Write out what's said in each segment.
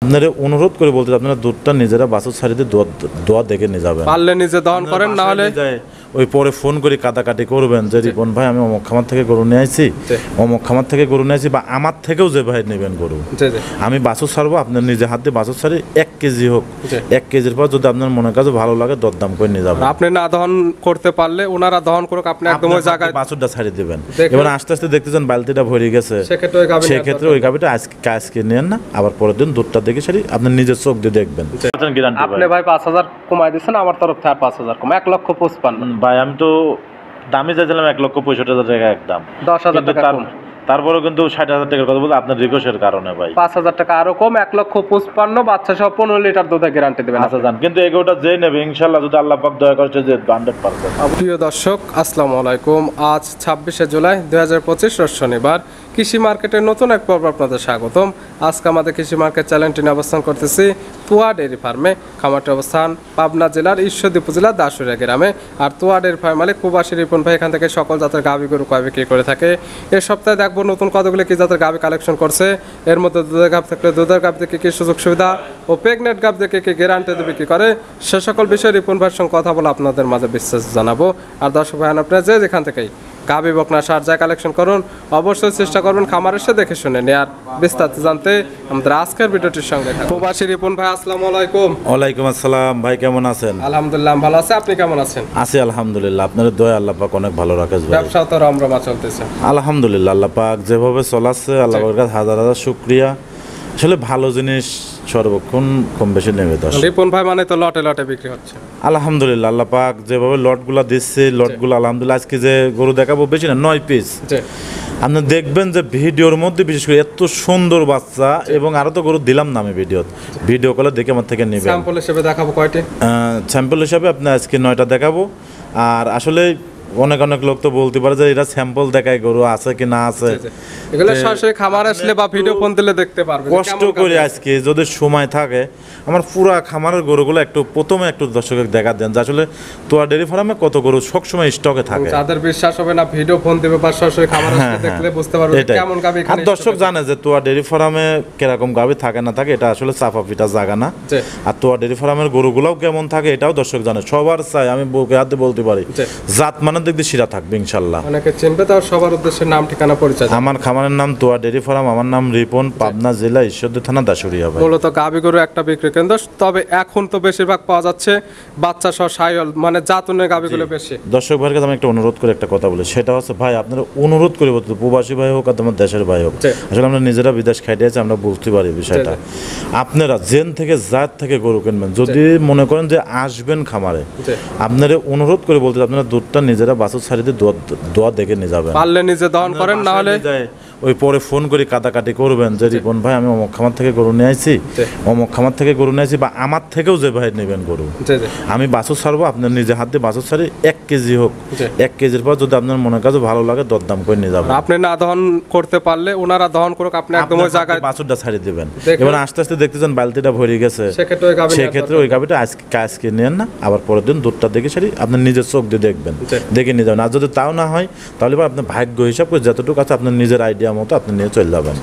আপনারা অনুরোধ করে বলতে আপনারা দুধটা নিজেরা বাছুর ছাড়িতে দোয়া দেখে নিয়ে যাবেন, পারলে নিজে দহন করেন, না হলে ওই পরে ফোন করে কাটাকাটি করবেন যে রিপন ভাই আমি অমুক খামার থেকে গরু নিয়ে আইছি, অমুক খামার থেকে গরু নিয়ে আইছি, বা আমার থেকেও যে ভাই নেবেন গরু, আমি বাছুর ছাড়বো, আপনার নিজে হাত দিয়ে বাছুর ছাড়ি 1 কেজি হোক, 1 কেজির পর যদি আপনার মনের কাছে ভালো লাগে দরদাম করে নিয়ে যাবেন। আপনি না দহন করতে পারলে ওনারা দহন করুক, আপনি একদম ওই জায়গায় বাছুরটা ছাড়ি দিবেন। এবার আস্তে আস্তে দেখতেছেন বালতিটা ভরে গেছে, সেক্ষেত্রে ওই গাবিটা আজকে নেন না, আবার পরের দিন দুধটা দেখে সারি আপনার নিজের চোখ দিয়ে দেখবেন। আপনি ভাই 5000 কমাই দিচ্ছেন, আমার তরফ থেকে আর 5000 কম, 1,55,000 ভাই। আমি তো দামি চাইছিলাম 1,65,000 টাকা একদম, 10,000 টাকা কম। তারপরেও কিন্তু 60,000 টাকার কথা বলতে আপনার রিকোয়েস্টের কারণে ভাই 5,000 টাকা আরো কম, 1,55,000 বাচ্চা সহ 15 লিটার দুধের গ্যারান্টি দেবেন। আচ্ছা জান, কিন্তু এগুলোটা যে নেবে ইনশাআল্লাহ যদি আল্লাহ পাক দয়া করে যে 100%। প্রিয় দর্শক আসসালামু আলাইকুম, আজ 26শে জুলাই 2025 রোজ শনিবার। কৃষি মার্কেটের নতুন এক পর্ব আপনাদের স্বাগতম। আজকে আমাদের কৃষি মার্কেট চ্যানেলটি নিয়ে অবস্থান করতেছি তুয়া ডেয়ারি ফার্মে। খামারটির অবস্থান পাবনা জেলার ঈশ্বরদী উপজেলার দাসুরিয়া গ্রামে। আর তুয়া ডেয়ারি ফার্ম মালিক প্রবাসী রিপন ভাই এখান থেকে সকল জাতের গাভী গরু কয় বিক্রি করে থাকে। এ সপ্তাহে দেখবো নতুন কতগুলো কি জাতের গাভী কালেকশন করছে, এর মধ্যে দুধের গাভ থাকলে দুধের গাভ থেকে কি সুযোগ সুবিধা ও প্রেগনেন্ট গাভ থেকে কি গ্যারান্টি দিয়ে বিক্রি করে, সে সকল বিষয়ে রিপন ভাইয়ের সঙ্গে কথা বলে আপনাদের মাঝে বিশ্বাস জানাবো। আর দর্শক ভাই আপনারা যে যেখান থেকেই গাভী বকনা সার যা কালেকশন করুন অবশ্যই চেষ্টা করবেন খামার এসে দেখে শুনে নেয়ার। বিস্তারিত জানতে আমাদের আজকের ভিডিওটির সঙ্গে থাকুন। প্রবাসী রিপন ভাই আসসালামু আলাইকুম। ওয়ালাইকুম আসসালাম ভাই, কেমন আছেন? আলহামদুলিল্লাহ ভালো আছে, আপনি কেমন আছেন? আছি আলহামদুলিল্লাহ, আপনার দয়া আল্লাহ পাক অনেক ভালো রাখে ভাই। ব্যবসা তো রমরমা চলতেছে আলহামদুলিল্লাহ, আল্লাহ পাক যেভাবে চলাচ্ছে আল্লাহ পাকের কাছে হাজার হাজার শুকরিয়া। আসলে ভালো জিনিস সর্বক্ষণ কম বেশি নেবে। রিপন ভাই মানে তো লটে লটে বিক্রি হচ্ছে আলহামদুলিল্লাহ, আল্লাহ পাক যেভাবে লটগুলা দিচ্ছে লটগুলো আলহামদুলিল্লাহ। আজকে যে গরু দেখাবো বেশি না 9 পিস, আপনি দেখবেন যে ভিডিওর মধ্যে বিশেষ করে এত সুন্দর বাচ্চা, এবং আরো তো গরু দিলাম না আমি ভিডিও কলে দেখে আমার থেকে নেবেন। স্যাম্পল হিসেবে দেখাবো কয়টি? স্যাম্পল হিসাবে আপনি আজকে 9টা দেখাবো। আর আসলে অনেক লোক তো বলতে পারে যে এটা স্যাম্পল দেখায় গরু আছে কি না আছে, এগুলো সরাসরি খামার আসলে বা ভিডিও ফোন দিলে দেখতে পারবে। কষ্ট করে আজকে যদি সময় থাকে আমার পুরা খামারের গরুগুলো একটু প্রথমে একটু দর্শকের দেখা দেন যে আসলে তোয়া ডেয়ারি ফার্মে কত গরু সবসময় স্টকে থাকে। যাদের বিশ্বাস হবে না ভিডিও ফোন দেবে বা সরাসরি খামার আসলে দেখলে বুঝতে পারবে কেমন গাবি। আর দর্শক জানে যে তোয়া ডেয়ারি ফার্মে কিরকম গাবি থাকে না থাকে, এটা আসলে চাপা পিটা জায়গা না। আর তোয়া ডেয়ারি ফার্মের গরুগুলোও কেমন থাকে এটাও দর্শক জানে। সবার চাই আমি বুকে হাতে বলতে পারি জাত মানের দিক দিয়ে শিরা থাকবে ইনশাল্লাহ। অনেকে চিনবে, তাও সবার উদ্দেশ্যে নাম ঠিকানা পরিচয়। আমার খামারের নাম তোয়া ডেয়ারি ফার্ম, আমার নাম রিপন, পাবনা জেলা ঈশ্বরদী থানা দাসুরিয়া। মূলত গাবি গরু একটা বিক্রি কেন্দ্র, তবে এখন তো বেশিরভাগ পাওয়া যাচ্ছে বাচ্চা সহ সাইওয়াল মানে জাতুনের গাবিগুলো বেশি। দর্শক ভাইয়ের কাছে আমি একটা অনুরোধ করে একটা কথা বলি, সেটা হচ্ছে ভাই আপনারা অনুরোধ করে বলতে, প্রবাসী ভাই হোক আর তোমার দেশের ভাই হোক, আসলে আমরা নিজেরা বিদেশ খাইতে আছি, আমরা বুঝতে পারি বিষয়টা। আপনারা জেন থেকে জাত থেকে গরু কিনবেন, যদি মনে করেন যে আসবেন খামারে, আপনারা অনুরোধ করে বলতে আপনারা দুধটা নিজেরা বাছুর ছাড়িতে দোয়া দেখে নিয়ে যাবেন। পারলে নিজে দহন করেন, না হলে ওই পরে ফোন করে কাটাকাটি করবেন যে রিপন ভাই আমি অমুক খামার থেকে গরু নিয়ে আইছি, অমুক খামার থেকে গরু নিয়ে আইছি, বা আমার থেকেও যে ভাই নেবেন গরু, আমি বাছুর ছাড়বো, আপনার নিজে হাত দিয়ে বাছুর ছাড়ি 1 কেজি হোক, 1 কেজির পর যদি আপনার মনের কাছে ভালো লাগে দরদাম করে নিয়ে যাবেন। আপনি না দহন করতে পারলে ওনারা দহন করুক, আপনি একদম ওই জায়গায় বাছুরটা ছাড়ি দিবেন। এবার আস্তে আস্তে দেখতেছেন বালতিটা ভরে গেছে, সেক্ষেত্রে ওই গাবিটা আজকে নেন না, আবার পরের দিন দুধটা দেখে সারি আপনার নিজের চোখ দিয়ে দেখবেন, দেখে নিয়ে যাবেন। আর যদি তাও না হয় তাহলে আপনার ভাগ্য হিসাব করে যতটুকু আছে আপনার নিজের আইডিয়া মতো আপনি নিয়ে চলে যাবেন।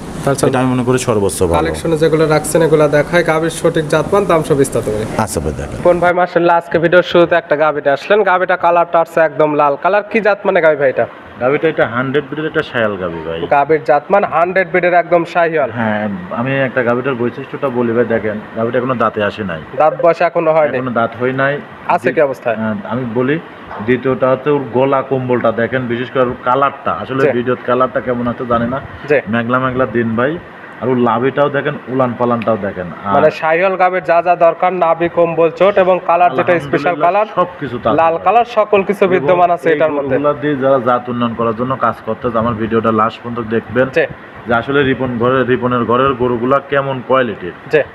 এটা আমি মনে করি সর্বোচ্চ ভালো। কালেকশনে যেগুলো রাখছেন এগুলো দেখায় গাবির সঠিক জাতমান, দাম সব বিস্তারিত করে। আচ্ছা ভাই দেখেন। কোন ভাই মাশাআল্লাহ আজকে ভিডিওর শুরুতে একটা গাবিটা আসলেন, গাবিটা কালারটা আছে একদম লাল কালার। কি জাত মানে গাবি ভাই এটা? গাবিটা এটা 100 বিটের একটা শায়াল গাবি ভাই। গাবির জাতমান 100 বিটের একদম শাহিওয়াল। হ্যাঁ, আমি একটা গাবিটার বৈশিষ্ট্যটা বলি ভাই, দেখেন গাবিটা এখনো দাঁতে আসে নাই, দাঁত বয়স এখনো হয়নি, এখনো দাঁত হয় নাই। আছে কি অবস্থায় আমি বলি। দ্বিতীয়টা হচ্ছে ওর গলা কম্বলটা দেখেন, বিশেষ করে ওর কালারটা, আসলে ভিডিওর কালারটা কেমন আছে জানি না, মেঘলা মেঘলা দিন ভাই। আর ওর লাভিটাও দেখেন, উলান পালানটাও দেখেন, মানে শাহিওয়াল গাবির যা যা দরকার, নাভি কম্বল চোট এবং কালার যেটা স্পেশাল কালার সবকিছু লাল কালার সকল কিছু বিদ্যমান আছে এটার মধ্যে। এগুলা দিয়ে যারা জাত উন্নয়ন করার জন্য কাজ করতে, আমার ভিডিওটা লাস্ট পর্যন্ত দেখবেন যে আসলে রিপনের ঘরের গরুগুলা কেমন কোয়ালিটির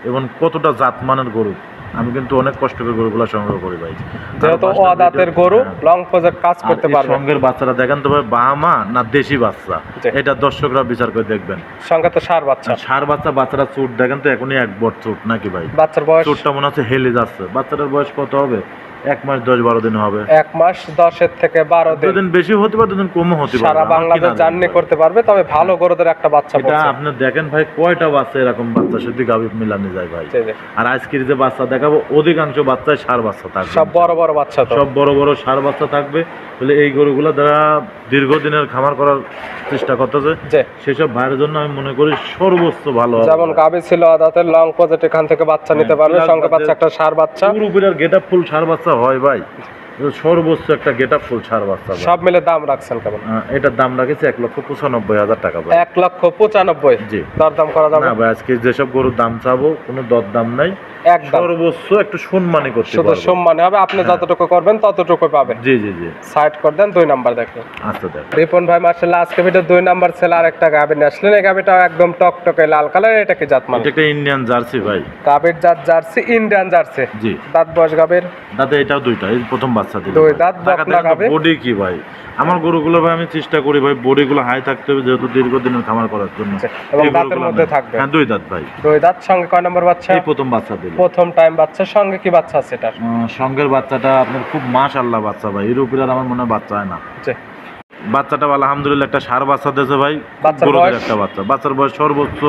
এবং কতটা জাতমানের গরু। আমি কিন্তু অনেক কষ্ট করে গরুগুলা সংগ্রহ করি ভাই, যেহেতু দাঁতের গরু লং প্রজেক্ট কাজ করতে পারবে। সঙ্গের বাচ্চারা দেখেন তো ভাই বাহামা না দেশি বাচ্চা, এটা দর্শকরা বিচার করে দেখবেন। সঙ্গে তো ষাঁড় বাচ্চা, বাচ্চারা চুট দেখেন তো এখনই 1 বছর চুট নাকি ভাই? বাচ্চার বয়স চুটটা মনে হচ্ছে হেলে যাচ্ছে। বাচ্চাটার বয়স কত হবে? 1 মাস 10-12 দিন হবে। 1 মাস 10 থেকে 12 দিন। দুদিন বেশি হতে পারে, দুদিন কমও হতে পারে। সারা বাংলাদেশ জার্নি করতে পারবে, তবে ভালো গরুদের একটা বাচ্চা এটা পড়ছে। আপনি দেখেন ভাই, কয়টা বাচ্চা এরকম বাচ্চা সাথে গাভী মিলানো যায় ভাই। জি, জি। আর আজকের যে বাচ্চা দেখাবো অধিকাংশ বাচ্চাই ষাঁড় বাচ্চা থাকবে, সব বড় বড় বাচ্চা তো। সব বড় বড় ষাঁড় বাচ্চা থাকবে। তাহলে এই গরুগুলো যারা দীর্ঘদিনের খামার করার চেষ্টা করতেছে, জি। সেসব ভাইয়ের জন্য আমি মনে করি সর্বোচ্চ ভালো হবে। যেমন গাভী ছিল আদাতের লং প্রজেক্ট, এখান থেকে বাচ্চা নিতে পারবে, প্লাস সঙ্গে পাচ্ছে বাচ্চা- একটা ষাঁড় বাচ্চা। পুরোপুরি আর গেট আপ ফুল ষাঁড় বাচ্চা হয় ভাই, সর্বোচ্চ একটা গেট আপ ফুল ষাঁড় বাচ্চা ভাই। সব মিলে দাম রাখছেন কেমন? এটার দাম রাখেছি 1,95,000 টাকা ভাই। 1,95,000। জি। দরদাম করা যাবে না ভাই, আজকে যেসব গরুর দাম চাবো কোনো দর দাম নাই, একদম। সর্বোচ্চ একটু সম্মানই করতে শুধু পারবো। সম্মানে হবে, আপনি যতটুকু করবেন ততটুকু পাবেন। জি জি জি। সাইড করে দেন, 2 নাম্বার দেখেন। আচ্ছা দেখ, রিপন ভাই মার্শাল্লাহ আজকে ভিডিও 2 নাম্বার ছেলে আরেকটা গাভী নিয়ে আসলেন। এই গাভীটাও একদম টকটকে লাল কালার। এটা কি জাত মানে? এটা একটা ইন্ডিয়ান জার্সি ভাই। গাভীর জাত জার্সি, ইন্ডিয়ান জার্সি। জি। দাঁত বয়স গাভীর দাদা এটাও দুইটা, এই প্রথম বাচ্চা দিল। 2 দাঁত, বকনা গাভী। বডি কি ভাই, আমার গরুগুলো ভাই আমি চেষ্টা করি ভাই বডিগুলো হাই থাকতে হবে, যেহেতু দীর্ঘদিনের খামার করার জন্য। এবং এই দাঁতের গরুগুলো মধ্যে না। থাকবে। হ্যাঁ 2 দাঁত ভাই। 2 দাঁত। সঙ্গে কয় নম্বর বাচ্চা? এই প্রথম বাচ্চা দিল। প্রথম টাইম বাচ্চা। সঙ্গে কি বাচ্চা আছে এটার? সঙ্গের বাচ্চাটা আপনার খুব মাশাআল্লাহ বাচ্চা ভাই, এর উপরে আর আমার মনে হয় বাচ্চা হয় না। জি। বাচ্চাটা আলহামদুলিল্লাহ একটা ষাঁড় বাচ্চা দিয়েছে ভাই। বাচ্চার গরুদের বয়স? একটা বাচ্চা, বাচ্চার বয়স সর্বোচ্চ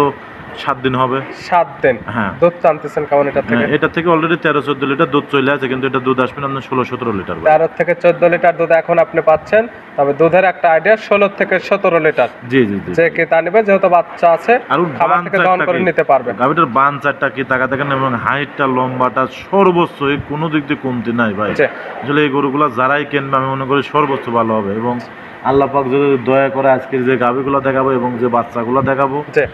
7 দিন হবে। 7 দিন। হ্যাঁ। দুধ টানতেছেন কেমন এটা থেকে? এটা থেকে অলরেডি 13-14 লিটার দুধ চলে আছে, কিন্তু এটা দুধ আসবে না আপনার 16-17 লিটার ভাই। 13 থেকে 14 লিটার দুধ এখন আপনি পাচ্ছেন, তবে দুধের একটা আইডিয়া 16 থেকে 17 লিটার। জি জি জি। যে কে তা নেবে, যেহেতু বাচ্চা আছে আর ওর খামার বান থেকে দহন চারটা করে কি? নিতে পারবে। গাভীটার বান চারটা কি টাকা দেখেন, এবং হাইটটা লম্বাটা সর্বোচ্চ, কোনো দিক দিয়ে কমতি নাই ভাই। জি। আসলে এই গরুগুলো যারাই কিনবে আমি মনে করি সর্বোচ্চ ভালো হবে। এবং আল্লাহ পাক যদি দয়া করে আজকের যে গাভীগুলো দেখাবো এবং যে বাচ্চাগুলো দেখাবো, জি।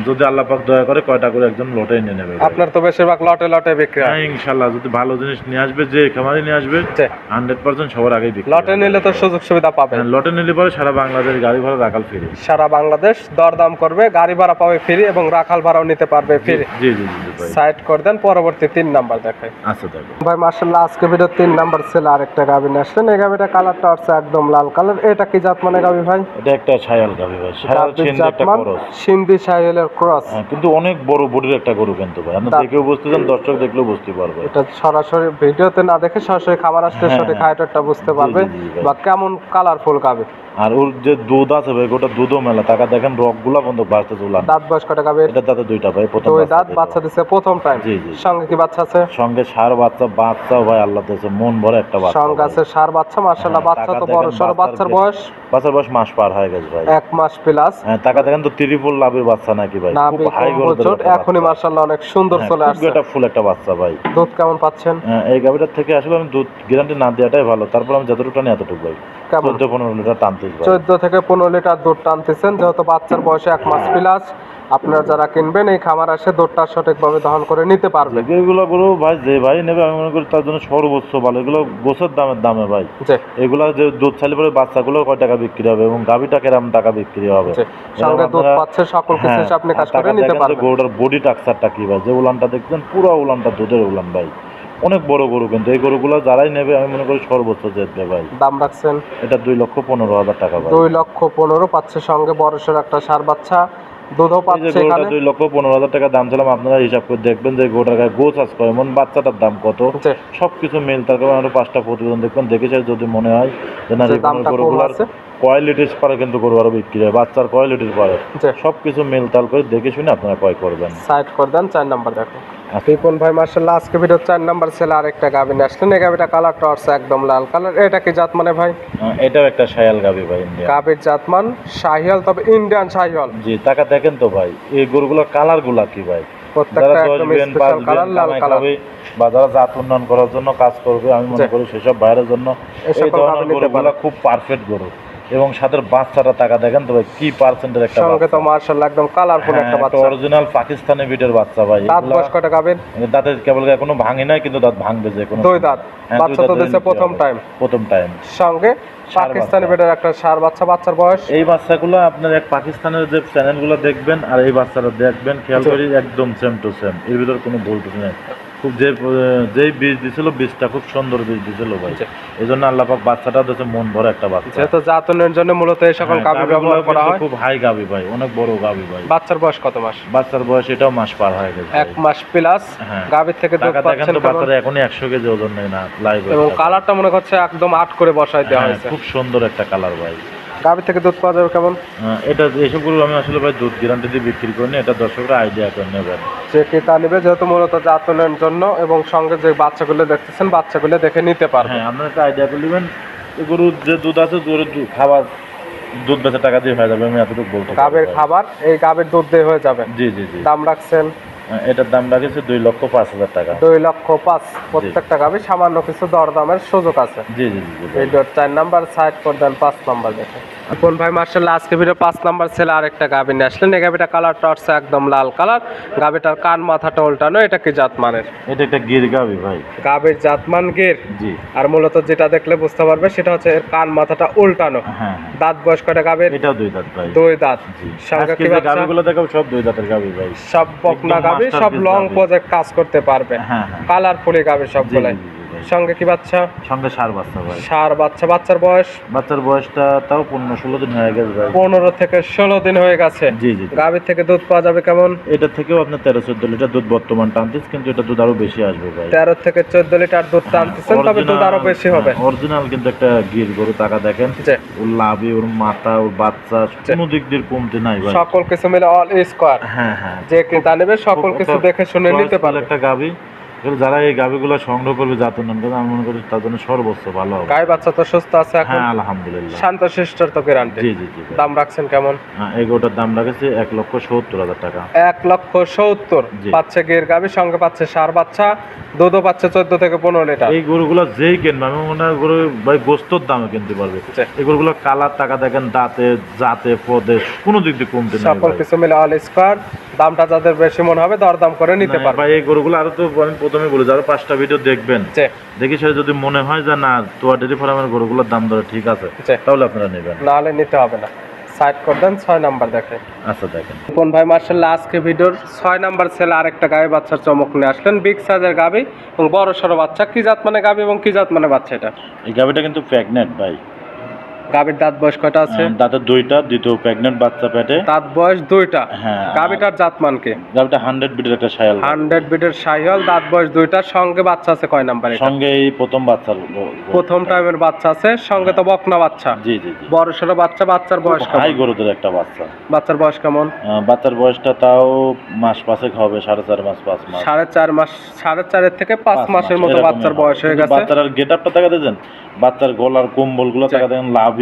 যদি আল্লাহ পাক দয়া করে কয়টা করে একজন লটে নিয়ে নেবে ভাই। আপনার তো বেশিরভাগ লটে লটে বিক্রি হয়। হ্যাঁ ইনশাল্লাহ, যদি ভালো জিনিস নিয়ে আসবে, যে খামারে নিয়ে আসবে, জি। 100% সবার আগেই বিক্রি লটে নিলে তো সুযোগ সুবিধা পাবে। হ্যাঁ, লটে নিলে পরে সারা বাংলাদেশ গাড়ি ভাড়া রাখাল ফ্রি। সারা বাংলাদেশ দরদাম করবে, গাড়ি ভাড়া পাবে ফ্রি এবং রাখাল ভাড়াও নিতে পারবে ফ্রি। জি জি জি ভাই। সাইড করে দেন, পরবর্তী 3 নাম্বার দেখাই। আচ্ছা দেখো ভাই মার্শাল্লাহ আজকে ভিডিও 3 নাম্বার ছেলে আরেকটা গাভী নিয়ে আসলেন। এই গাভীটা কালারটা হচ্ছে একদম লাল কালার। এটা কি জাত মানে গাভী ভাই? এটা একটা ছায়াল গাভী ভাই, ছায়াল গাভীর সিন্ধি একটা জাতমান খরচ। সিন্ধি সাহিওয়ালের ক্রস। হ্যাঁ, কিন্তু অনেক বড় বডির একটা গরু কিন্তু ভাই, আপনি দেখেও বুঝতে চান, দর্শক দেখলেও বুঝতে পারবে। এটা সরাসরি ভিডিওতে না দেখে সরাসরি খামার আসলে হ্যাঁ, সঠিক হ্যাঁ। হাইটটা বুঝতে পারবে জি, জি, ভাই। বা কেমন কালারফুল গাভী। আর ওর যে দুধ আছে ভাই, ওটা দুধও মেলা, টাকা দেখেন রকগুলা বন্ধ বাড়তে চলান। দাঁত বয়স কটা গাভীর? এটা দাঁতে দুইটা ভাই, প্রথম 2 বাচ্চা দাঁত। দিল। বাচ্চা দিচ্ছে প্রথম টাইম। জি, জি। সঙ্গে কি বাচ্চা আছে? সঙ্গে ষাঁড় বাচ্চা, বাচ্চাও ভাই আল্লাহ দিয়েছে মন ভরে একটা বাচ্চা সঙ্গে ভাই। আছে ষাঁড় বাচ্চা। মার্শাল্লাহ হ্যাঁ, বাচ্চা টাকা তো দেখেন, বড় সড়ো। বাচ্চার বয়স? বাচ্চার বয়স মাস পার হয়ে গেছে ভাই। 1 মাস প্লাস। হ্যাঁ, টাকা দেখেন তো ত্রিপুল লাভের বাচ্চা নাকি ভাই, না খুব হাই বিকম্পোজট এখনই মার্শাল্লাহ অনেক সুন্দর চলে আসছে। এটা ফুল একটা বাচ্চা ভাই। দুধ কেমন পাচ্ছেন? এই গাভীটার থেকে আসলে আমি দুধ গ্যারান্টি না দেওয়াটাই ভালো, তারপর আমি যতটুকু টানি এতটুকু ভাই। কেমন? 14-15 লিটার টানতেছি ভাই। 14 থেকে 15 লিটার দুধ টানতেছেন, যেহেতু বাচ্চার বয়সে 1 মাস প্লাস। আপনারা যারা কিনবেন এই খামার আসে দুধটা সঠিকভাবে দহন করে নিতে পারবে। এগুলো গরু ভাই যে ভাই নেবে আমি মনে করি তার জন্য সর্বোচ্চ ভালো। এগুলো গোছের দামে ভাই। জি। এগুলা যে দুধ ছালি পরে বাচ্চাগুলো কয় টাকা বিক্রি হবে এবং গাভীটা কেরাম টাকা বিক্রি হবে। জি। সঙ্গে দুধ পাচ্ছে, সকল কিছু হ্যাঁ, আপনি কাজ আর করে টাকা নিতে দেখেন যে পারবেন। গরুটার বডি টাকচারটা কি ভাই, যে উলানটা দেখছেন পুরো উলানটা দুধের উলান ভাই, অনেক বড় গরু। কিন্তু এই গরুগুলো যারাই নেবে আমি মনে করি সর্বোচ্চ জিতবে ভাই। দাম রাখছেন? এটা 2,15,000 টাকা ভাই। 2,15,000 পাচ্ছে, সঙ্গে বড়সড় একটা ষাঁড় বাচ্চা, দুধও এই যে পাচ্ছে গরুটা এখানে। 2,15,000 টাকা দাম ছিলাম, আপনারা হিসাব করে দেখবেন যে গরুটার গায়ে গোছ আছে এমন, বাচ্চাটার দাম কত, জি। সবকিছু মিল। তার কারণে আরো 5টা প্রতিবেদন দেখবেন, দেখে চাই যদি মনে হয় যে না যে রিপনের দামটা কম গরুগুলার আছে। কোয়ালিটিস পারে, কিন্তু গরু আরো বিক্রি হয়, বাচ্চার কোয়ালিটিস পারে, জি। সবকিছু মিল তাল করে দেখে শুনে আপনারা ক্রয় করবেন। সাইড করে দেন, 4 নাম্বার দেখো। আচ্ছা। রিপন ভাই মার্শাল্লাহ আজকে ভিডিও 4 নাম্বার ছেলে আরেকটা গাভী নিয়ে আসলেন। এই গাভীটা কালারটা হচ্ছে একদম লাল কালার। এটা কি জাত মানে ভাই? এটাও একটা শায়াল গাভী ভাই, ইন্ডিয়া গাভীর জাতমান শাহিওয়াল, তবে ইন্ডিয়ান শাহিওয়াল। জি। টাকা দেখেন তো ভাই, এই গরুগুলোর কালার গুলা কি ভাই, প্রত্যেকটা যারা 10 একদম বিয়ান, স্পেশাল 5 কালার, বিয়ান লাল কামাই কালার। খাবে বা যারা জাত উন্নয়ন করার জন্য কাজ করবে, আমি মনে জি। করি সেসব বাইরের জন্য এই সকল এই ধরনের গাভী নিতে গরুগুলো পারে। খুব পারফেক্ট গরু। এবং সাথে বাচ্চাটা টাকা দেখেন তো ভাই, কি পার্সেন্টের একটা সঙ্গে তো বাচ্চা। মার্শাল্লাহ একদম কালারফুল একটা বাচ্চা। অরিজিনাল পাকিস্তানি বিটের বাচ্চা ভাই। দাঁত বয়স কয়টা গাভীর? দাঁতে কেবল এখনো ভাঙে নাই, কিন্তু দাঁত ভাঙবে যে কোনো 2 দাঁত। হ্যাঁ, বাচ্চা 2 তো দাঁত দিচ্ছে নিতে প্রথম হবে। টাইম। প্রথম টাইম। সঙ্গে ষাঁড় পাকিস্তানি বাচ্চা। বেটার একটা ষাঁড় বাচ্চা। বাচ্চার বয়স? এই বাচ্চাগুলো আপনার এক পাকিস্তানের যে চ্যানেলগুলো দেখবেন আর এই বাচ্চাটা দেখবেন, খেয়াল করি একদম সেম টু সেম, এর ভিতর কোনো ভুল টুল নেই। খুব যেই বীজ দিছিল বীজটা খুব সুন্দর বীজ দিছিল ভাই, এই জন্য আল্লাহ পাক বাচ্চাটা দিয়েছে মন ভরে একটা বাচ্চা। যেহেতু জাতনের জন্য মূলত এই সকল গাভী ব্যবহার করা হয়। খুব হাই গাভী ভাই, অনেক বড় গাভী ভাই। বাচ্চার বয়স কত মাস? বাচ্চার বয়স এটাও মাস পার হয়ে গেছে, 1 মাস প্লাস। গাভীর থেকে দুধ পাচ্ছেন কেমন? বাচ্চারা এখনই 100 কেজি ওজন নেই না লাইভ, এবং কালারটা মনে হচ্ছে একদম 8 করে বসাই দেওয়া হয়েছে, খুব সুন্দর একটা কালার ভাই। গাভীর থেকে দুধ পাওয়া যাবে কেমন? এটা এইসব গরু আমি আসলে ভাই দুধ গ্যারান্টি দিয়ে বিক্রি করি না, এটা দর্শকরা আইডিয়া করে নেবেন যে ক্রেতা নেবে, যেহেতু মূলত জাতনের জন্য, এবং সঙ্গে যে বাচ্চাগুলো দেখতেছেন বাচ্চাগুলো দেখে নিতে পারবেন। হ্যাঁ, আপনারা একটা আইডিয়া করে নেবেন। গরুর যে দুধ আছে গরুর খাবার দুধ বেচে টাকা দিয়ে হয়ে যাবে, আমি এতটুকু বলতে পারি। গাভীর খাবার এই গাভীর দুধ দিয়ে হয়ে যাবে। জি জি জি। দাম রাখছেন? এটার দাম রাখেছে 2,05,000 টাকা। 2,05,000 প্রত্যেকটা গাভী, সামান্য কিছু দরদামের সুযোগ আছে। জি জি জি। এই 4 নাম্বার সাইড করে দেন, 5 নাম্বার দেখে। কোন ভাই মার্শাল্লাহ আজকে ভিডিও 5 নাম্বার ছেলে আরেকটা গাভী নিয়ে আসলেন। এই গাভীটা কালারটা হচ্ছে একদম লাল কালার, গাভীটার কান মাথাটা উল্টানো। এটা কি জাত মানের? এটা একটা গির গাভী ভাই। গাভীর জাতমান গির। জি। আর মূলত যেটা দেখলে বুঝতে পারবে সেটা হচ্ছে এর কান মাথাটা উল্টানো। হ্যাঁ। দাঁত বয়স কয়টা গাভীর? এটাও 2 দাঁত ভাই। 2 দাঁত। জি। সঙ্গে কি বাচ্চা? গাভীগুলো দেখাবো সব 2 দাঁতের গাভী ভাই, সব বকনা গাভী, সব লং প্রজেক্ট কাজ করতে পারবে। হ্যাঁ। কালারফুলি গাভী সবগুলাই। সঙ্গে কি বাচ্চা? সঙ্গে ষাঁড় বাচ্চা ভাই। ষাঁড় বাচ্চা। বাচ্চার বয়স? বাচ্চার বয়সটা তাও 15-16 দিন হয়ে গেছে ভাই। 15 থেকে 16 দিন হয়ে গেছে। জি জি। গাভীর থেকে দুধ পাওয়া যাবে কেমন? এটা থেকেও আপনার 13-14 লিটার দুধ বর্তমান টানতেছে, কিন্তু এটা দুধ আরো বেশি আসবে ভাই। 13 থেকে 14 লিটার দুধ টানতেছেন, তবে দুধ আরো বেশি হবে। অরিজিনাল কিন্তু একটা গির গরু, টাকা দেখেন ওর লাভি, ওর মাথা, ওর বাচ্চা, কোনো দিক দিয়ে কমতে নাই ভাই। সকল কিছু মিলে অল স্কয়ার। হ্যাঁ। যে ক্রেতা নেবে সকল কিছু দেখে শুনে নিতে পারবে। একটা গাভী, যারা এই গাভীগুলো সংগ্রহ করবে জাতের নাম করে, আমি মনে করি তার জন্য সর্বোচ্চ ভালো হবে। গাই বাচ্চা তো সুস্থ আছে এখন? হ্যাঁ আলহামদুলিল্লাহ। শান্ত শিষ্টর তো গ্যারান্টি। জি জি জি। দাম রাখছেন কেমন? এই গরুটার দাম রাখেছে 1,70,000 টাকা। 1,70,000। পাচ্ছে গির গাভী, সঙ্গে পাচ্ছে ষাঁড় বাচ্চা, দুধও পাচ্ছে 14 থেকে 15 লিটার। এই গরুগুলো যেই কিনবে আমি মনে হয় গরু ভাই গোস্তর দামে কিনতে পারবে। এই গরুগুলো কালার, টাকা দেখেন, দাঁতে জাতে পদে কোনো দিক দিয়ে কমতে নাই। সকল কিছু মিলে অল স্কয়ার। দামটা যাদের বেশি মনে হবে দরদাম করে নিতে পারবে ভাই। এই গরুগুলো আরো তো আমি প্রথমে বলি, যারা 5টা ভিডিও দেখবেন, দেখি সে যদি মনে হয় যে না তোয়া ডেইরি ফার্মের গরুগুলোর দাম ধরে ঠিক আছে, তাহলে আপনারা নেবেন, নাহলে নিতে হবে না। সাইড করে দেন, 6 নাম্বার দেখে। আচ্ছা দেখেন কোন ভাই মার্শাল্লাহ আজকে ভিডিওর 6 নাম্বার ছেলে আরেকটা গাভী বাচ্চার চমক নিয়ে আসলেন। বিগ সাইজের গাভী এবং বড় সড়ো বাচ্চা। কি জাত মানে গাভী এবং কি জাত মানে বাচ্চা? এটা এই গাভীটা কিন্তু প্রেগন্যান্ট ভাই। গাভীর দাঁত বয়স কয়টা আছে? দাঁতের 2টা, দ্বিতীয় প্রেগন্যান্ট বাচ্চা পেটে। দাঁত বয়স 2টা। হ্যাঁ। গাভীটার জাত মান কি? গাভীটা 100 বিটের একটা শায়াল। 100 বিটের শাহিওয়াল, দাঁত বয়স 2টা, সঙ্গে বাচ্চা আছে কয় নাম্বারে? সঙ্গে এই প্রথম বাচ্চা, প্রথম টাইমের বাচ্চা আছে, সঙ্গে তো বকনা বাচ্চা। জি জি জি। বড় সড়ো বাচ্চা। বাচ্চার বয়স কেমন? হাই গরুদের একটা বাচ্চা। বাচ্চার বয়স কেমন? বাচ্চার বয়সটা তাও মাস 5 হবে, 4.5 মাস 5 মাস। 4.5 মাস, 4.5 থেকে 5 মাসের মতো বাচ্চার বয়স হয়ে গেছে। বাচ্চার গেটআপটা দেখা দেন, বাচ্চার গলার কম্বলগুলো দেখা দেন, লাভি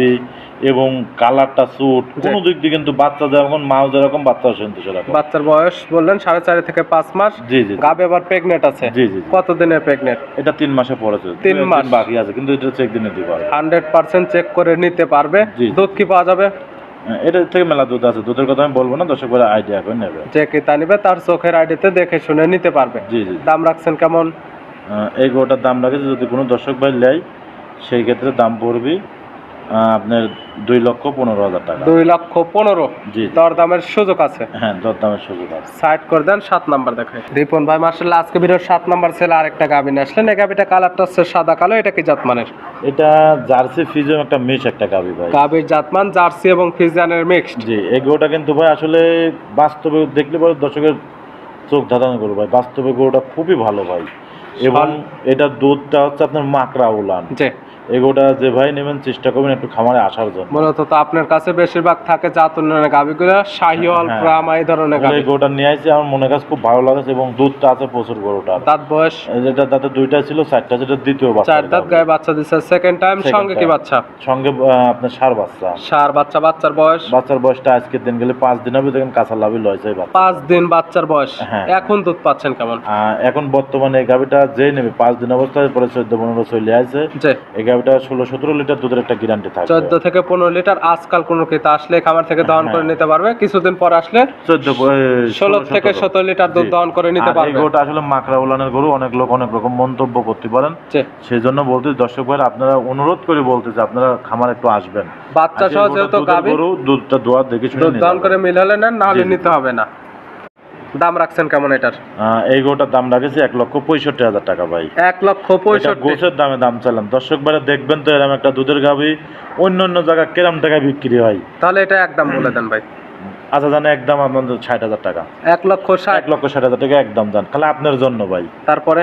এবং কালারটা সুট, কোন দিক দিয়ে কিন্তু বাচ্চা যেমন মাও যেরকম বাচ্চাও শুনতে সেরকম। বাচ্চার বয়স বললেন 4.5 থেকে 5 মাস। জি জি। গাবে আবার প্রেগনেন্ট আছে? জি জি। কত দিনের প্রেগনেন্ট? এটা 3 মাসে পড়েছে, 3 মাস বাকি আছে, কিন্তু এটা চেক দিনে দিতে পারবে, 100% চেক করে নিতে পারবে। দুধ কি পাওয়া যাবে? এটা থেকে মেলা দুধ আছে, দুধের কথা আমি বলবো না, দর্শক ভাইরা আইডিয়া করে নেবে। যে ক্রেতা নিবে তার চোখের আইডিতে দেখে শুনে নিতে পারবে। জি জি। দাম রাখছেন কেমন? এই গরুটার দাম রাখেছে যদি কোনো দর্শক ভাই নেয় সেই ক্ষেত্রে দাম পড়বে আপনার 2,15,000 টাকা। 2,15,000। জি। দরদামের সুযোগ আছে? হ্যাঁ, দরদামের সুযোগ আছে। সাইড করে দেন, 7 নাম্বার দেখায়। রিপন ভাই মার্শাল্লাহ আজকে ভিডিওর 7 নাম্বার ছেলে আরেকটা গাভী নিয়ে আসলেন। এই গাভীটা কালারটা হচ্ছে সাদা কালো। এটা কি জাত মানের? এটা জার্সি ফিজিয়ান একটা মিক্স একটা গাভী ভাই। গাভীর জাতমান জার্সি এবং ফিজিয়ানের মিক্সড। জি। এই গরুটা কিন্তু ভাই আসলে বাস্তবে দেখলে পরে দর্শকের চোখ ধাঁধানো করবে ভাই, বাস্তবে গরুটা খুবই ভালো ভাই, এবং এটা দুধটা হচ্ছে আপনার মাকড়া উলান। জি। এগোটা যে ভাই নেবেন চেষ্টা করবেন একটু খামারে আসার জন্য। মূলত তো আপনার কাছে বেশিরভাগ থাকে জাত উন্নয়নের গাভীগুলো, শাহিওয়াল, ব্রাহ্মা এই ধরনের গাভী। এই গরুটা নিয়ে আসছি, আমার মনে কাছে খুব ভালো লাগছে, এবং দুধটা আছে প্রচুর গরুটার। দাঁত বয়স? যেটা দাঁতে 2টা ছিল, 4টা, যেটা দ্বিতীয় বাচ্চা। 4 দাঁত গায়ে বাচ্চা দিচ্ছে সেকেন্ড টাইম। সঙ্গে কি বাচ্চা? সঙ্গে আপনার ষাঁড় বাচ্চা। ষাঁড় বাচ্চা। বাচ্চার বয়স? বাচ্চার বয়সটা আজকের দিন গেলে 5 দিন হবে, দেখেন কাঁচা লাভি লয়েছে বাচ্চা। 5 দিন বাচ্চার বয়স। হ্যাঁ। এখন দুধ পাচ্ছেন কেমন? এখন বর্তমানে এই গাভীটা যেই নেবে 5 দিন অবস্থায় পরে 14-15 চলে আসছে। এই গাভীটা 16-17 লিটার দুধের একটা গ্যারান্টি থাকে। 14 থেকে 15 লিটার। আজকাল কোনো ক্রেতা আসলে খামার থেকে দহন করে নিতে পারবে, কিছুদিন পর আসলে 16 থেকে 17 লিটার দুধ দহন করে নিতে পারবে। এই গরুটা আসলে মাকড়া উলানের গরু, অনেক লোক অনেক রকম মন্তব্য করতে পারেন, সেই জন্য বলতে দর্শক ভাই আপনারা অনুরোধ করে বলতেছে আপনারা খামার একটু আসবেন। বাচ্চা সহ যেহেতু গাভী, গরু দুধটা দোয়া দেখে শুনে দুধ দহন করে মিলালে নেন, না হলে নিতে হবে না। দাম রাখছেন কেমন এটার? এই গরুটার দাম রাখেছি 1,65,000 টাকা ভাই। 1,65,000 গোছের দামে দাম চাইলাম। দর্শক ভাইরা দেখবেন তো এরকম একটা দুধের গাভী অন্য অন্য জায়গায় কিরম টাকায় বিক্রি হয়। তাহলে এটা একদম বলে দেন ভাই। আচ্ছা জানে একদম আপনাদের 60,000 টাকা। 1,60,000 1,60,000 টাকা একদম জান, খালি আপনার জন্য ভাই। তারপরে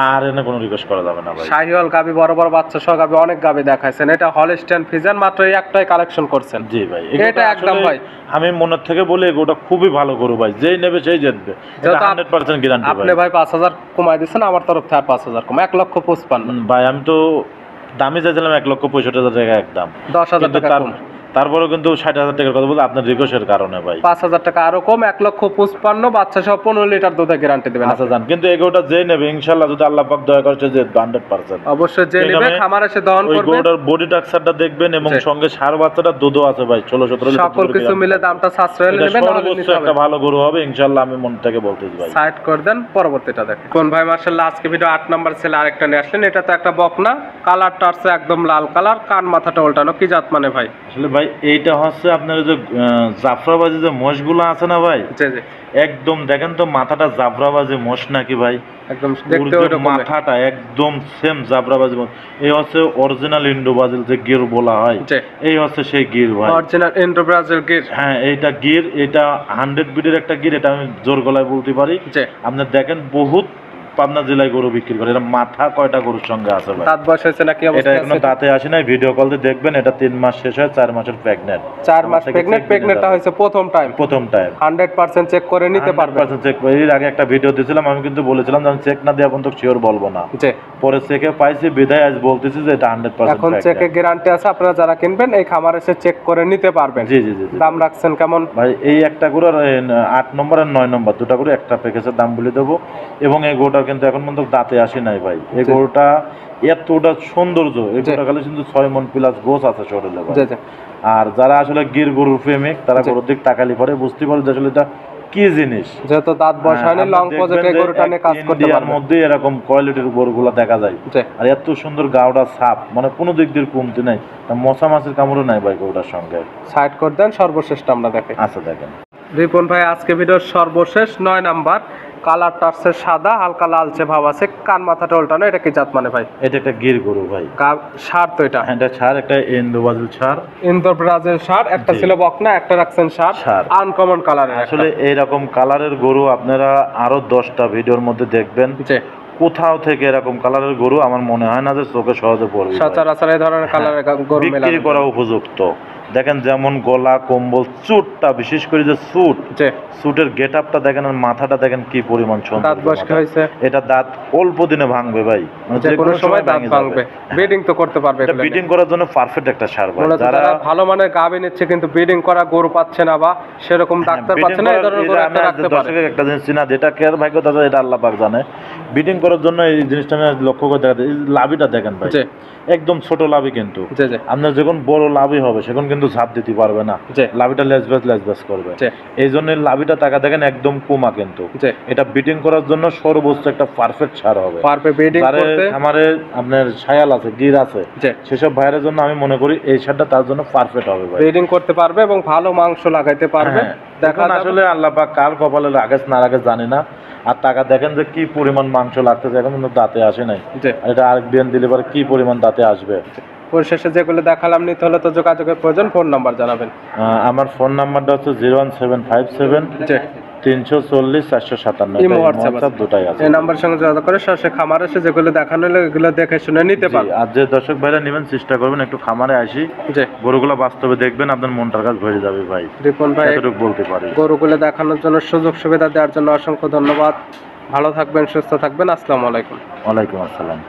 আর এনে কোনো রিকোয়েস্ট করা যাবে না ভাই। শাহিওয়াল গাবি, বড় বড় বাচ্চা সহ গাবি অনেক গাবি দেখাইছেন, এটা হলস্টাইন ফ্রিজিয়ান মাত্র এই একটাই কালেকশন করছেন। জি ভাই, এটা একদম ভাই আমি মনের থেকে বলি এগুলো খুবই ভালো গরু ভাই, যেই নেবে সেই জিতবে, এটা 100% গ্যারান্টি ভাই। আপনি ভাই 5,000 কমাই দিয়েছেন, আমার তরফ থেকে আর 5,000 কম, 1,55,000 ভাই। আমি তো দামি চাইছিলাম 1,65,000 টাকা একদম, 10,000 টাকা কম। তারপরেও কিন্তু 60,000 টাকার কথা বলতে আপনার রিকোয়েস্টের কারণে ভাই 5,000 টাকা আরো কম, 1,55,000 বাচ্চা সহ 15 লিটার দুধে গ্যারান্টি দেবেন। আচ্ছা জান, কিন্তু এগুলোটা যে নেবে ইনশাআল্লাহ যদি আল্লাহ পাক দয়া করে যে 100%। অবশ্যই যে নেবে খামারে এসে দহন ওই করবে। গরুটার বডি টাক্সারটা দেখবেন এবং সঙ্গে সার বাচ্চাটা দুধও আছে ভাই, 16-17 লিটার। সকল কিছু মিলে দামটা সাশ্রয় হলে নেবেন, নাহলে সর্বোচ্চ নিতে হবে। একটা ভালো গরু হবে ইনশাআল্লাহ, আমি মন থেকে বলতেছি ভাই। সাইড করে দেন, পরবর্তীটা দেখেন। কোন ভাই মাশাআল্লাহ আজকে ভিডিও 8 নাম্বার ছেলে আরেকটা নিয়ে আসলেন। এটা তো একটা বকনা, কালারটা আছে একদম লাল কালার, কান মাথাটা উল্টানো, কি জাত মানে ভাই? আসলে ভাই এইটা হচ্ছে আপনার যে জাফরাবাজি যে মোষগুলো আছে না ভাই, জি জি একদম দেখেন তো মাথাটা জাফরাবাজি মোষ নাকি ভাই, একদম দেখতে ওইরকম মাথাটা একদম সেম জাফরাবাজি মোষ। এই হচ্ছে অরিজিনাল ইন্ডো ব্রাজিল যে গির বলা হয়, এই হচ্ছে সেই গির ভাই, অরিজিনাল ইন্ডো ব্রাজিল গির। হ্যাঁ এইটা গির, এটা 100 বিটের একটা গির, এটা আমি জোর গলায় বলতে পারি। আপনি দেখেন বহুত পাবনা জেলায় গরু বিক্রি করে, এটা মাথা কয়টা গরুর সঙ্গে আছে ভাই? দাঁত বয়স হয়েছে নাকি? এটা এখনো দাঁতে আসে নাই, ভিডিও কল দিয়ে দেখবেন। এটা 3 মাস শেষ হয়, 4 মাসের প্রেগন্যান্ট। 4 মাস প্রেগন্যান্ট, প্রেগন্যান্টটা হয়েছে প্রথম টাইম 100% চেক করে নিতে পারবেন। 100% চেক করে। এর আগে একটা ভিডিও দিয়েছিলাম, আমি কিন্তু বলেছিলাম যে আমি চেক না দিয়ে পর্যন্ত শিওর বলবো না। পরে চেকে পাইছি বিধায় আজ বলতেছি যে এটা 100%। এখন চেকে গ্যারান্টি আছে, আপনারা যারা কিনবেন এই খামারে এসে চেক করে নিতে পারবেন। জি জি জি। দাম রাখছেন কেমন ভাই? এই একটা গরু আর 8 নম্বর আর 9 নম্বর দুটা গরু একটা প্যাকেজের দাম বলে দেবো। এবং এই গরুটা কিন্তু এখন পর্যন্ত দাঁতে আসে নাই ভাই। এই গরুটা এতটা সৌন্দর্য, এই গরুটা খালি কিন্তু 6 মণ প্লাস গোছ আছে শরীরে ভাই। আর যারা আসলে গির গরুর প্রেমিক তারা গরুর দিক তাকালি পরে বুঝতে পারে যে আসলে এটা কি জিনিস। যেহেতু দাঁত বসায়নি, লং প্রজেক্টে গরুটা নিয়ে কাজ করতে পারবেন। এর মধ্যে এরকম কোয়ালিটির গরুগুলো দেখা যায়, আর এত সুন্দর গাওড়া ছাপ, মানে কোনো দিক দিয়ে কমতি নাই, মশা মাছের কামড়ও নাই ভাই গরুটার সঙ্গে। সাইড করে দেন, সর্বশেষটা আমরা দেখাই। আচ্ছা দেখেন রিপন ভাই আজকে ভিডিওর সর্বশেষ 9 নাম্বার, কালারটা আছে সাদা, হালকা লালচে ভাব আছে, কান মাথাটা উল্টানো, এটা কি জাত মানে ভাই? এটা একটা গির গরু ভাই। সার তো এটা? হ্যাঁ এটা সার, একটা ইন্দো ব্রাজিল সার। ইন্দো ব্রাজিল সার, একটা ছিল বকনা, একটা রাখছেন সার, আনকমন কালারের। আসলে এইরকম কালারের গরু আপনারা আরো 10টা ভিডিওর মধ্যে দেখবেন, কোথাও থেকে এরকম কালারের গরু আমার মনে হয় না যে চোখে সহজে পড়বে। সচরাচর এই ধরনের কালারের গরু বিক্রি করা উপযুক্ত। দেখেন যেমন গলা, কম্বল, চুটটা, বিশেষ করে যে সুটের গেট আপটা দেখেন, আর মাথাটা দেখেন কি পরিমাণ সুন্দর। দাঁত বয়স হয়েছে? এটা দাঁত অল্প দিনে ভাঙবে ভাই, যে কোনো সময় দাঁত ভাঙবে। ব্রিডিং তো করতে পারবে, এটা ব্রিডিং করার জন্য পারফেক্ট একটা সার ভাই। যারা ভালো মানের গাভী নিচ্ছে কিন্তু ব্রিডিং করা গরু পাচ্ছে না বা সেরকম ডাক্তার পাচ্ছে না, এই ধরনের গরু একটা রাখতে পারে। দর্শকের একটা জিনিস চিনা, যেটা কেয়ার ভাগ্য দাদা, এটা আল্লাহ পাক জানে। ব্রিডিং করার জন্য এই জিনিসটা আমি লক্ষ্য করে দেখা যায়। লাভিটা দেখেন ভাই, একদম ছোট লাভি, কিন্তু আপনার যখন বড় লাভি হবে সেখন কিন্তু ঝাঁপ দিতে পারবে না, লাভিটা লেজবাস করবে। এই জন্য লাভিটা টাকা দেখেন একদম কমা, কিন্তু এটা ব্রিডিং করার জন্য সর্বোচ্চ একটা পারফেক্ট সার হবে। আমারে আপনার ছায়াল আছে, গির আছে, সেসব ভাইয়ের জন্য আমি মনে করি এই সারটা তার জন্য পারফেক্ট হবে ভাই। ব্রিডিং করতে পারবে এবং ভালো মাংস লাগাইতে পারবে। দেখেন আসলে আল্লাহ পাক কার কপালে রাখে না রাখে জানি না। আর টাকা দেখেন যে কি পরিমাণ মাংস লাগতেছে, এখন কিন্তু দাঁতে আসে নাই। এটা আরেক দিন দিলে পরে কি পরিমাণ দাঁতে আসবে। পরিশেষে যেগুলো দেখালাম নিতে হলে তো যোগাযোগের প্রয়োজন, ফোন নাম্বার জানাবেন। আমার ফোন নাম্বারটা হচ্ছে 01757 340 457, দুটাই আছে। এই নাম্বারের সঙ্গে যোগাযোগ করে সরাসরি খামারে এসে যেগুলো দেখানো হলে এগুলো দেখে শুনে নিতে পারবেন। আর যে দর্শক ভাইরা নেবেন চেষ্টা করবেন একটু খামারে আসি, গরুগুলো বাস্তবে দেখবেন, আপনার মনটার কাছে ভরে যাবে ভাই। রিপন ভাই এতটুকু বলতে পারি। গরুগুলো দেখানোর জন্য, সুযোগ সুবিধা দেওয়ার জন্য অসংখ্য ধন্যবাদ। ভালো থাকবেন, সুস্থ থাকবেন। আসসালামু আলাইকুম। ওয়ালাইকুম আসসালাম।